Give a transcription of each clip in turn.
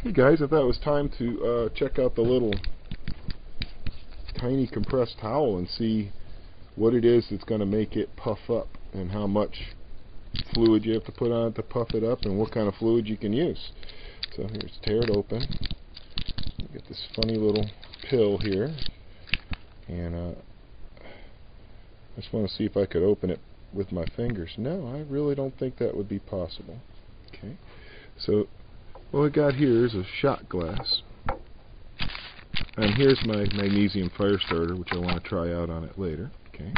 Hey guys, I thought it was time to check out the little tiny compressed towel and see what it is that's going to make it puff up and how much fluid you have to put on it to puff it up and what kind of fluid you can use. So here's, tear it open. You get this funny little pill here, and I just want to see if I could open it with my fingers. No, I really don't think that would be possible. Okay, so what I got here is a shot glass, and here's my magnesium fire starter, which I want to try out on it later. Okay,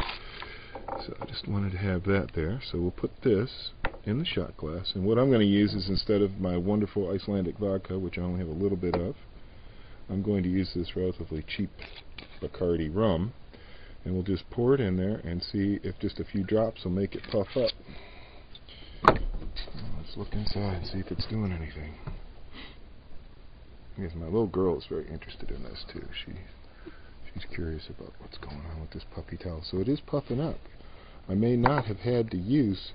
so I just wanted to have that there. So we'll put this in the shot glass, and what I'm going to use is, instead of my wonderful Icelandic vodka, which I only have a little bit of, I'm going to use this relatively cheap Bacardi rum, and we'll just pour it in there and see if just a few drops will make it puff up. Let's look inside and see if it's doing anything. Because my little girl is very interested in this too. She's curious about what's going on with this puppy towel. So it is puffing up. I may not have had to use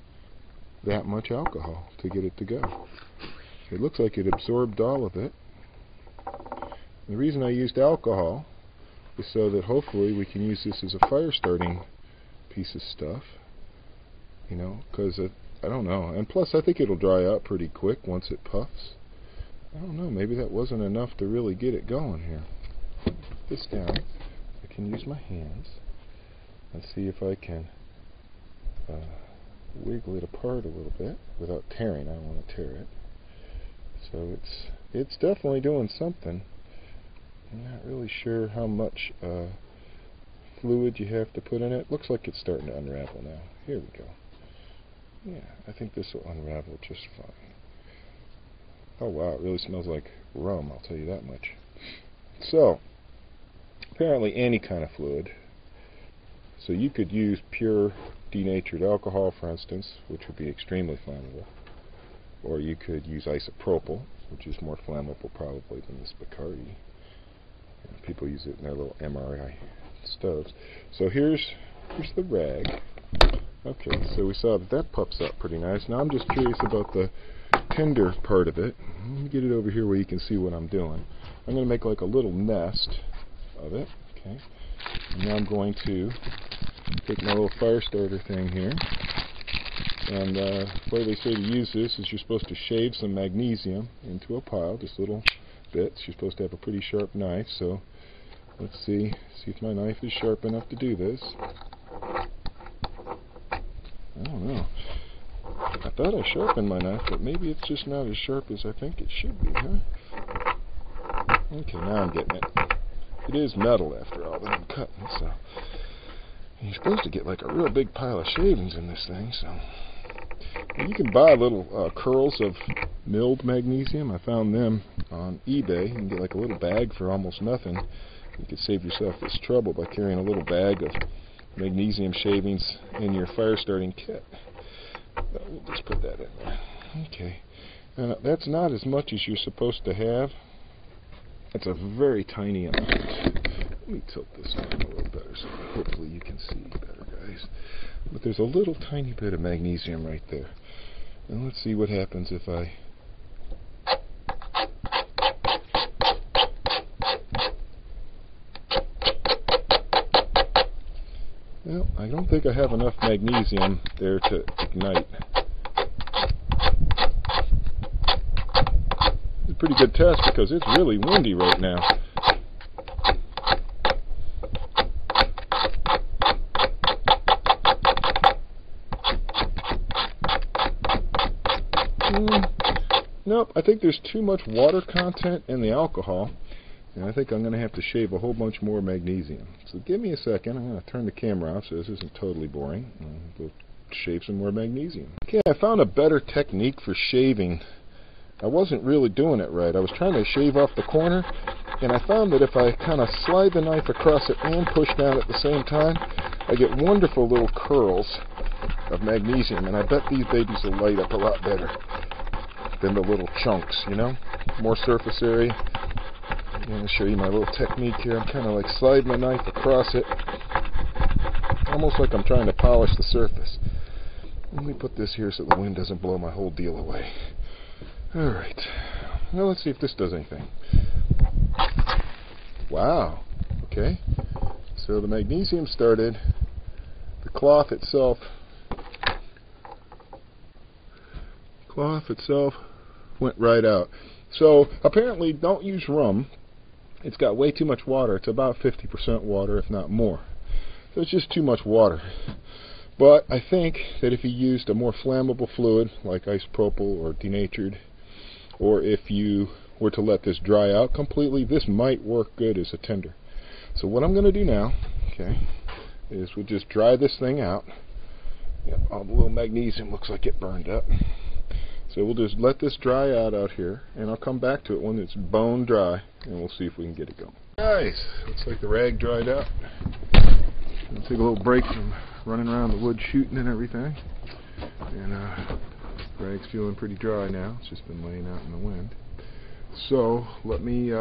that much alcohol to get it to go. It looks like it absorbed all of it. The reason I used alcohol is so that hopefully we can use this as a fire starting piece of stuff. You know, because I don't know. And plus I think it'll dry out pretty quick once it puffs. I don't know, maybe that wasn't enough to really get it going here. Put this down. I can use my hands and see if I can wiggle it apart a little bit without tearing. I don't want to tear it. So it's definitely doing something. I'm not really sure how much fluid you have to put in it. Looks like it's starting to unravel now. Here we go. Yeah, I think this will unravel just fine. Oh wow, it really smells like rum, I'll tell you that much. So, apparently any kind of fluid. So you could use pure denatured alcohol, for instance, which would be extremely flammable. Or you could use isopropyl, which is more flammable probably than this Bacardi. People use it in their little MRI stoves. So here's the rag. Okay, so we saw that puffs up pretty nice. Now I'm just curious about the Tinder part of it. Let me get it over here where you can see what I'm doing. I'm going to make like a little nest of it. Okay. And now I'm going to take my little fire starter thing here. And the way they say to use this is you're supposed to shave some magnesium into a pile, just little bits. You're supposed to have a pretty sharp knife, so let's see if my knife is sharp enough to do this. I don't know. I thought I sharpened my knife, but maybe it's just not as sharp as I think it should be, huh? Okay, now I'm getting it. It is metal after all that I'm cutting, so you're supposed to get like a real big pile of shavings in this thing, so and you can buy little curls of milled magnesium. I found them on eBay. You can get like a little bag for almost nothing. You could save yourself this trouble by carrying a little bag of magnesium shavings in your fire starting kit. We'll just put that in there. Okay. Now, that's not as much as you're supposed to have. It's a very tiny amount. Let me tilt this down a little better so hopefully you can see better, guys. But there's a little tiny bit of magnesium right there. And let's see what happens if I... Well, I don't think I have enough magnesium there to ignite. It's a pretty good test because it's really windy right now. Nope, I think there's too much water content in the alcohol. And I think I'm going to have to shave a whole bunch more magnesium. So give me a second. I'm going to turn the camera off so this isn't totally boring. We'll shave some more magnesium. Okay, I found a better technique for shaving. I wasn't really doing it right. I was trying to shave off the corner, and I found that if I kind of slide the knife across it and push down at the same time, I get wonderful little curls of magnesium, and I bet these babies will light up a lot better than the little chunks, you know? More surface area. I'm going to show you my little technique here. I'm kind of like sliding my knife across it, almost like I'm trying to polish the surface. Let me put this here so the wind doesn't blow my whole deal away. Alright, Well, let's see if this does anything. Wow. Okay. So the magnesium started. The cloth itself went right out. So apparently, don't use rum. It's got way too much water. It's about 50% water, if not more. So it's just too much water. But I think that if you used a more flammable fluid like isopropyl or denatured, or if you were to let this dry out completely, this might work good as a tinder. So what I'm going to do now, okay, is we'll just dry this thing out. Yep, all the little magnesium looks like it burned up. So we'll just let this dry out here, and I'll come back to it when it's bone dry, and we'll see if we can get it going. Guys, looks like the rag dried out. I'll take a little break from running around the woods shooting and everything. And rag's feeling pretty dry now. It's just been laying out in the wind. So let me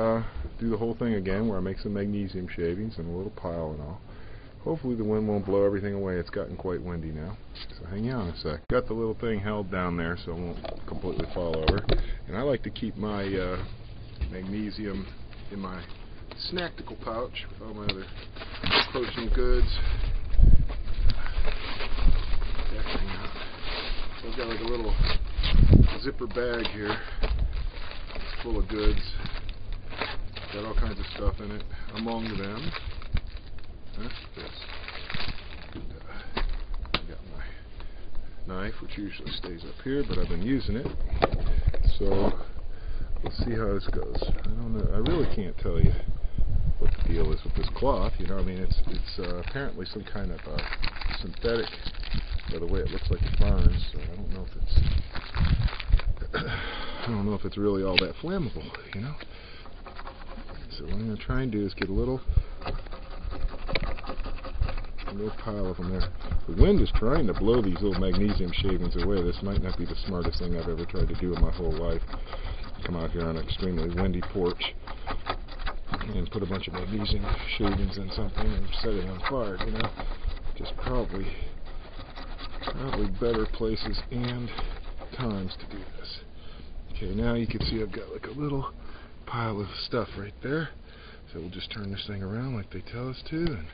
do the whole thing again, where I make some magnesium shavings and a little pile and all. Hopefully the wind won't blow everything away. It's gotten quite windy now. So hang on a sec. Got the little thing held down there so it won't completely fall over. And I like to keep my magnesium in my snacktical pouch with all my other protein goods. So I've got like a little zipper bag here. It's full of goods. Got all kinds of stuff in it. Among them, this. I got my knife, which usually stays up here, but I've been using it. So let's see how this goes. I don't know. I really can't tell you what the deal is with this cloth. You know, I mean, it's apparently some kind of synthetic, by the way it looks like it burns. So I don't know if it's really all that flammable. You know. So what I'm going to try and do is get a little pile of them there. The wind is trying to blow these little magnesium shavings away. This might not be the smartest thing I've ever tried to do in my whole life. Come out here on an extremely windy porch and put a bunch of magnesium shavings in something and set it on fire, you know. Just probably better places and times to do this. Okay, now you can see I've got like a little pile of stuff right there. So we'll just turn this thing around like they tell us to, and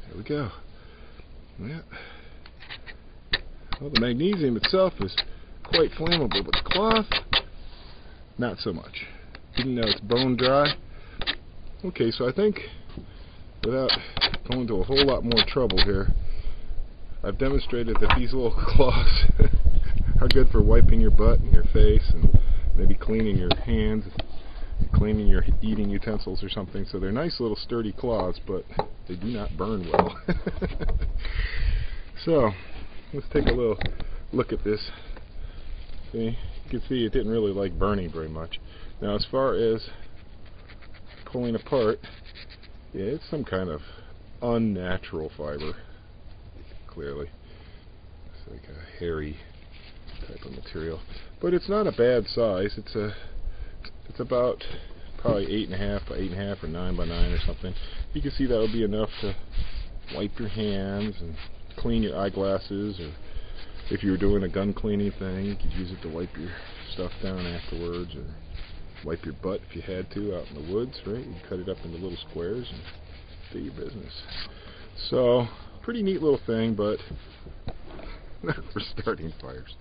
there we go. Yeah. Well, the magnesium itself is quite flammable, but the cloth, not so much. Even though it's bone dry. Okay, so I think without going to a whole lot more trouble here, I've demonstrated that these little cloths are good for wiping your butt and your face and maybe cleaning your hands, cleaning your eating utensils or something. So they're nice little sturdy cloths, but they do not burn well. So let's take a little look at this. See, you can see it didn't really like burning very much. Now as far as pulling apart, yeah, it's some kind of unnatural fiber, clearly. It's like a hairy type of material, but it's not a bad size. It's about probably 8.5 by 8.5 or 9 by 9 or something. You can see that would be enough to wipe your hands and clean your eyeglasses, or if you were doing a gun cleaning thing, you could use it to wipe your stuff down afterwards, or wipe your butt if you had to out in the woods, right? You cut it up into little squares and do your business. So, pretty neat little thing, but not for starting fires.